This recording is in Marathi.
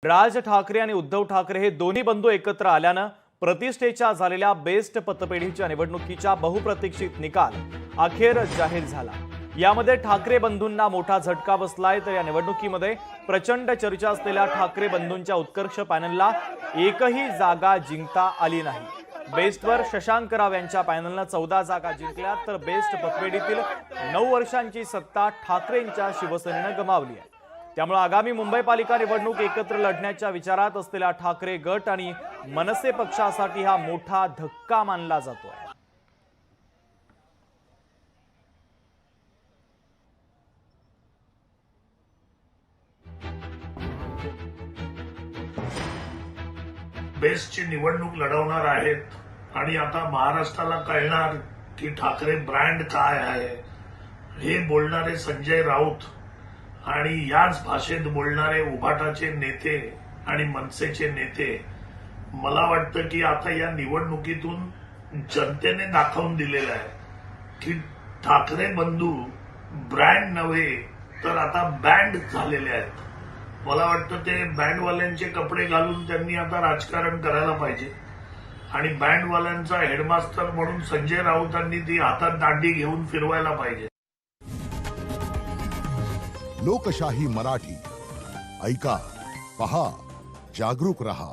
राज ठाकरे आणि उद्धव ठाकरे हे दोन्ही बंधू एकत्र आल्यानं प्रतिष्ठेच्या झालेल्या बेस्ट पतपेढीच्या निवडणुकीचा बहुप्रतीक्षित निकाल अखेर जाहीर झाला। यामध्ये ठाकरे बंधूंना मोठा झटका बसलाय, तर या निवडणुकीमध्ये प्रचंड चर्चा असलेल्या ठाकरे बंधूंच्या उत्कर्ष पॅनलला एकही जागा जिंकता आली नाही। बेस्टवर शशांक राव यांच्या पॅनलनं 14 जागा जिंकल्या, तर बेस्ट पतपेढीतील 9 वर्षांची सत्ता ठाकरेंच्या शिवसेनेनं गमावली आहे। त्यामुळे आगामी मुंबई पालिका निवडणूक एकत्र लढण्याच्या विचारात असलेला ठाकरे गट आणि मनसे पक्षासाठी हा मोठा धक्का मानला जातोय। बेस्टची निवडणूक लढवणार आहेत आणि आता महाराष्ट्राला कळणार की ठाकरे ब्रँड काय आहे हे बोलणारे संजय राऊत आणि याच भाषेत बोलणारे उभाटाचे नेते आणि मनसेचे नेते, मला वाटतं की आता या निवडणुकीतून जनतेने दाखवून दिलेलं आहे की ठाकरे बंधू ब्रँड नव्हे तर आता बँड झालेले आहेत। मला वाटतं ते बँडवाल्यांचे कपडे घालून त्यांनी आता राजकारण करायला पाहिजे आणि बँडवाल्यांचा हेडमास्टर म्हणून संजय राऊतांनी ती हातात दांडी घेऊन फिरवायला पाहिजे। लोकशाही मराठी ऐका, पहा, जागरूक रहा।